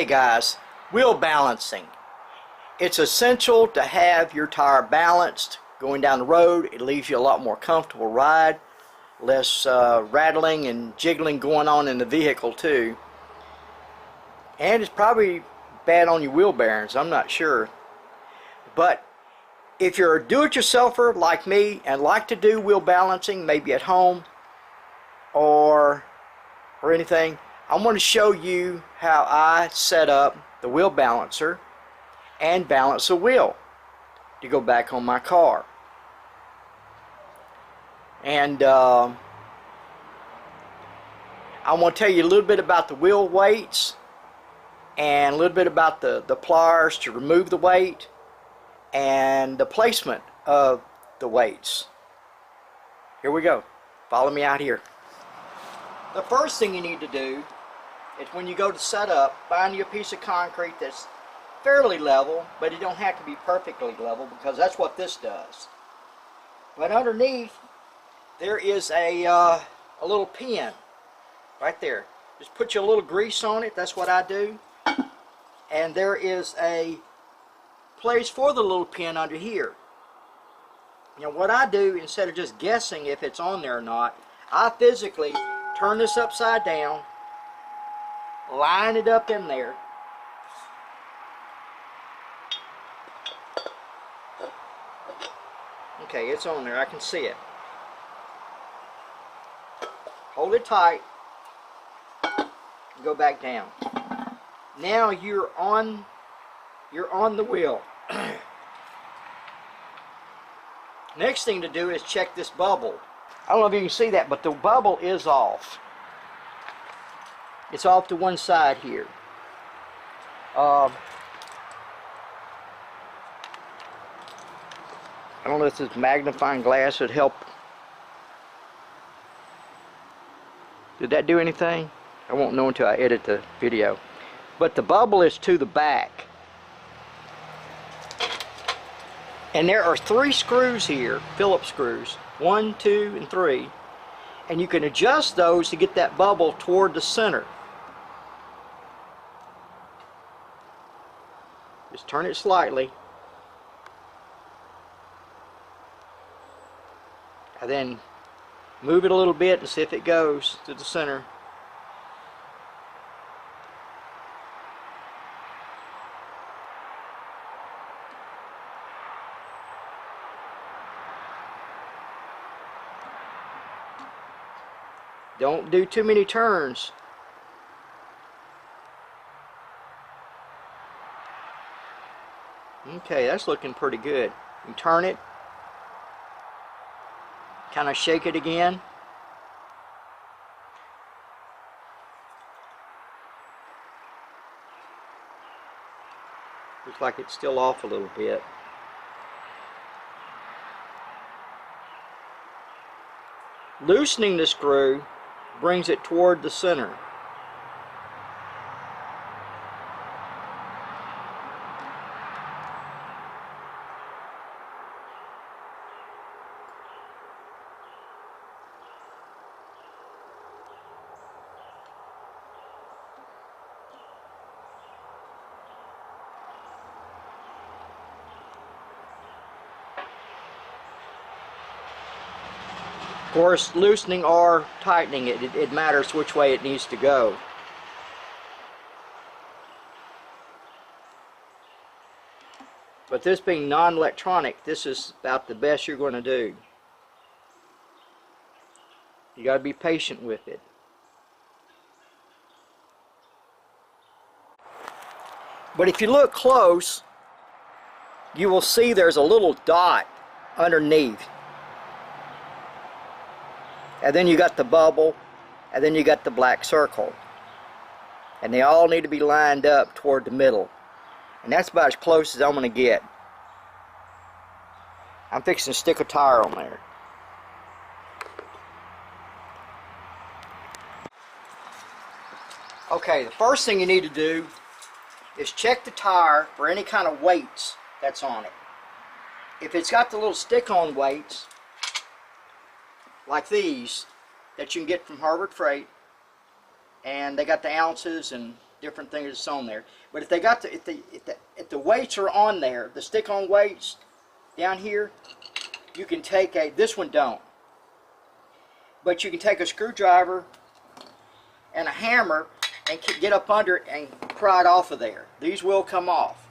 guys, wheel balancing. It's essential to have your tire balanced going down the road. It leaves you a lot more comfortable ride, less rattling and jiggling going on in the vehicle too. And it's probably bad on your wheel bearings, I'm not sure. But if you're a do-it-yourselfer like me and like to do wheel balancing, maybe at home or anything, I'm going to show you how I set up the wheel balancer and balance a wheel to go back on my car. And I want to tell you a little bit about the wheel weights and a little bit about the pliers to remove the weight and the placement of the weights. Here we go. Follow me out here. The first thing you need to do is when you go to set up, find you a piece of concrete that's fairly level, but it don't have to be perfectly level because that's what this does. But underneath there is a little pin right there. Just put you a little grease on it, that's what I do. And there is a place for the little pin under here. You know what I do, instead of just guessing if it's on there or not, I physically turn this upside down, line it up in there, okay, it's on there, I can see it. Hold it tight, go back down. Now you're on the wheel. Next thing to do is check this bubble. I don't know if you can see that, but the bubble is off. It's off to one side here. I don't know if this magnifying glass would help. Did that do anything? I won't know until I edit the video. But the bubble is to the back. And there are 3 screws here, Phillips screws, 1, 2, and 3, and you can adjust those to get that bubble toward the center. Just turn it slightly, and then move it a little bit and see if it goes to the center. Don't do too many turns. Okay, that's looking pretty good. You turn it, kind of shake it again. Looks like it's still off a little bit. Loosening the screw brings it toward the center. Of course, loosening or tightening it matters which way it needs to go. But this being non-electronic, this is about the best you're going to do. You got to be patient with it. But if you look close, you will see there's a little dot underneath. And then you got the bubble, and then you got the black circle. And they all need to be lined up toward the middle. And that's about as close as I'm going to get. I'm fixing to stick a tire on there. Okay, the first thing you need to do is check the tire for any kind of weights that's on it. If it's got the little stick-on weights, like these, that you can get from Harbor Freight, and they got the ounces and different things that's on there. But if they got the if the weights are on there, the stick-on weights down here, you can take a, this one don't, but you can take a screwdriver and a hammer and get up under it and pry it off of there. These will come off.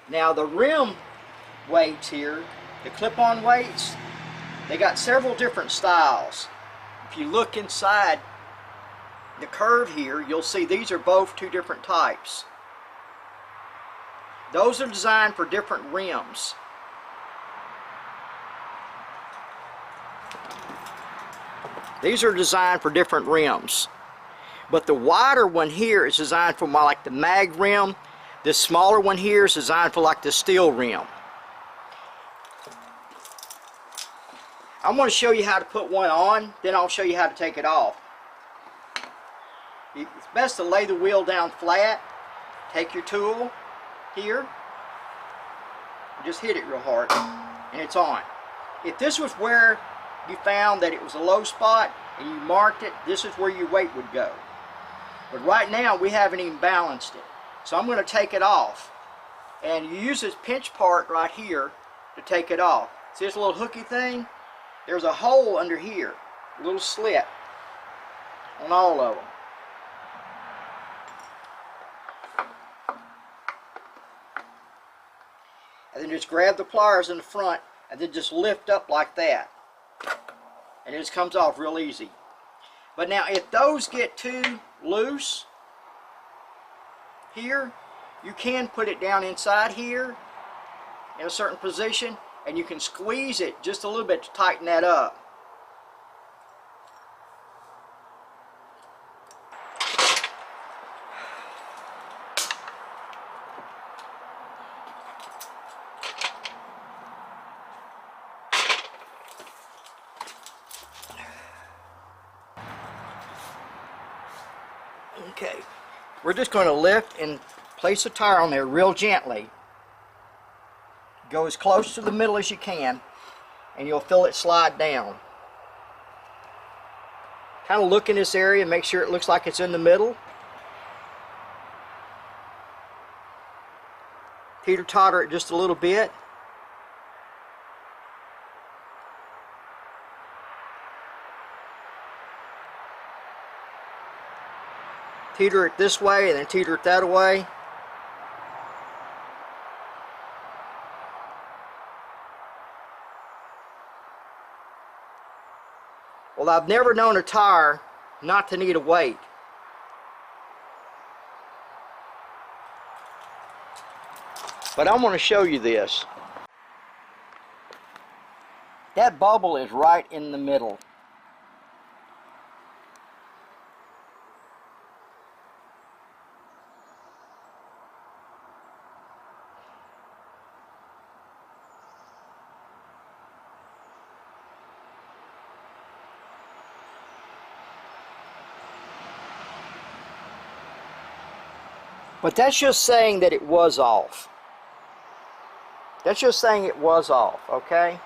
Now the rim weights here, the clip-on weights, they got several different styles. If you look inside the curve here, you'll see these are both two different types. Those are designed for different rims. These are designed for different rims. But the wider one here is designed for more like the mag rim. This smaller one here is designed for like the steel rim. I'm going to show you how to put one on, then I'll show you how to take it off. It's best to lay the wheel down flat. Take your tool here, just hit it real hard, and it's on. If this was where you found that it was a low spot and you marked it, this is where your weight would go. But right now we haven't even balanced it. So I'm going to take it off. And you use this pinch part right here to take it off. See this little hooky thing? There's a hole under here, a little slit on all of them. And then just grab the pliers in the front and then just lift up like that. And it just comes off real easy. But now if those get too loose here, you can put it down inside here in a certain position and you can squeeze it just a little bit to tighten that up. Okay, we're just going to lift and place a tire on there real gently. Go as close to the middle as you can and you'll feel it slide down. Kind of look in this area and make sure it looks like it's in the middle. Teeter-totter it just a little bit. Teeter it this way and then teeter it that way. Well, I've never known a tire not to need a weight. But I'm going to show you this. That bubble is right in the middle. But that's just saying that it was off. That's just saying it was off, okay?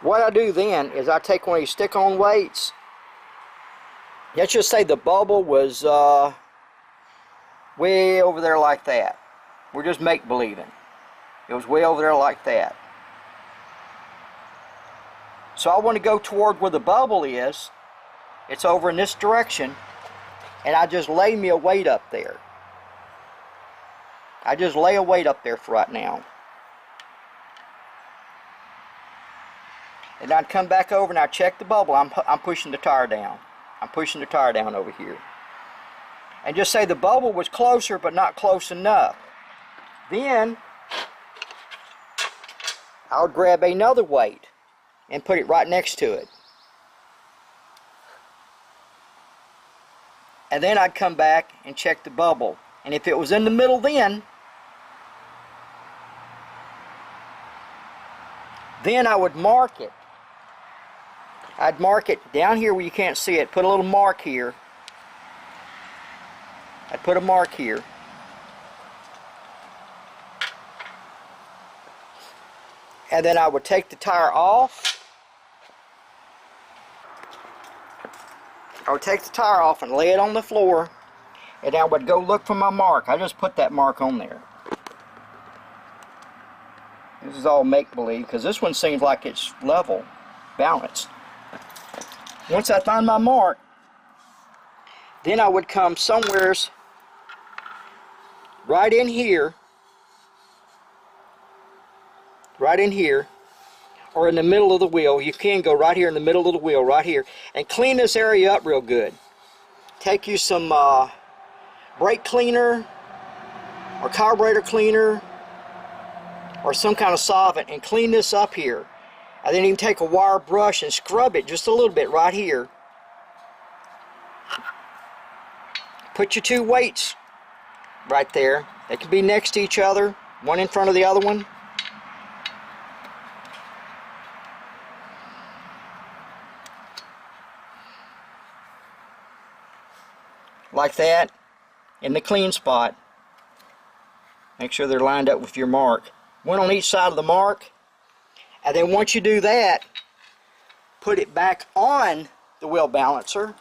What I do then is I take one of these stick-on weights. Let's just say the bubble was way over there like that. We're just make-believing. It was way over there like that. So I want to go toward where the bubble is. It's over in this direction. And I just lay me a weight up there. I just lay a weight up there for right now. And I'd come back over and I'd check the bubble. I'm pushing the tire down. I'm pushing the tire down over here. And just say the bubble was closer but not close enough. Then I would grab another weight and put it right next to it. And then I'd come back and check the bubble. And if it was in the middle then I would mark it. I'd mark it down here where you can't see it. Put a little mark here. I'd put a mark here. And then I would take the tire off. I would take the tire off and lay it on the floor, and I would go look for my mark. I just put that mark on there. This is all make-believe because this one seems like it's level, balanced. Once I find my mark, then I would come somewheres right in here, or in the middle of the wheel. You can go right here in the middle of the wheel, right here, and clean this area up real good. Take you some brake cleaner or carburetor cleaner or some kind of solvent and clean this up here. And then you can take a wire brush and scrub it just a little bit right here. Put your two weights right there. They can be next to each other, one in front of the other one. Like that, in the clean spot. Make sure they're lined up with your mark. One on each side of the mark. And then once you do that, put it back on the wheel balancer.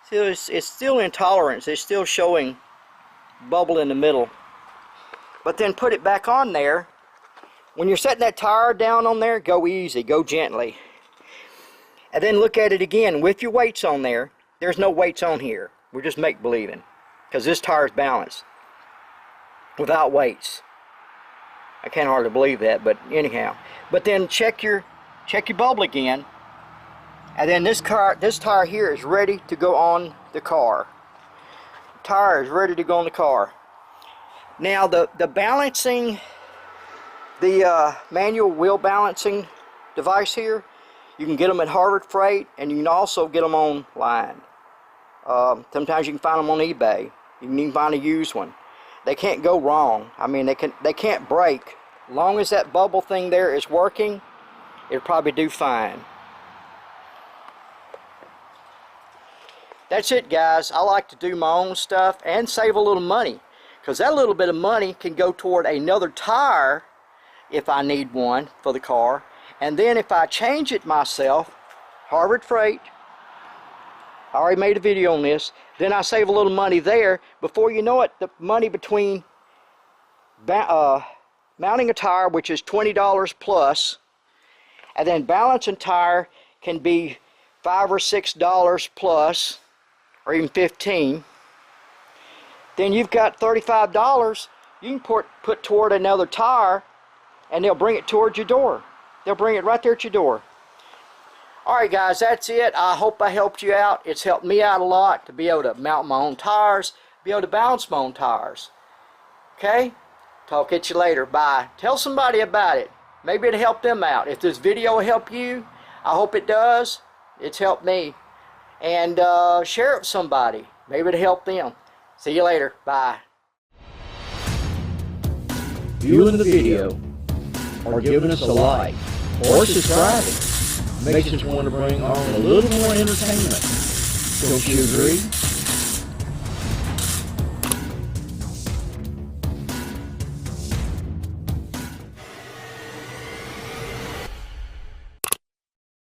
See, it's still in tolerance. It's still showing bubble in the middle. But then put it back on there. When you're setting that tire down on there, go easy, go gently. And then look at it again with your weights on there. There's no weights on here. We're just make-believing because this tire is balanced without weights. I can't hardly believe that, but anyhow. But then check your bubble again. And then this tire here is ready to go on the car. The tire is ready to go on the car. Now the balancing, the manual wheel balancing device here, you can get them at Harvard Freight, and you can also get them online. Sometimes you can find them on eBay. You can even find a used one. They can't go wrong. I mean, they can't break. As long as that bubble thing there is working, it'll probably do fine. That's it, guys. I like to do my own stuff and save a little money, because that little bit of money can go toward another tire if I need one for the car. And then if I change it myself, Harvard Freight, I already made a video on this, then I save a little money there. Before you know it, the money between mounting a tire, which is $20 plus, and then balancing tire can be $5 or $6 plus, or even $15. Then you've got $35 you can put toward another tire, and they'll bring it towards your door. They'll bring it right there at your door. Alright guys, that's it. I hope I helped you out. It's helped me out a lot to be able to mount my own tires, be able to balance my own tires. Okay? Talk at you later. Bye. Tell somebody about it. Maybe it'll help them out. If this video will help you, I hope it does. It's helped me. And share it with somebody. Maybe it'll help them. See you later. Bye. Viewing the video, or giving us a like, or subscribing makes us want to bring on a little more entertainment. Don't you agree?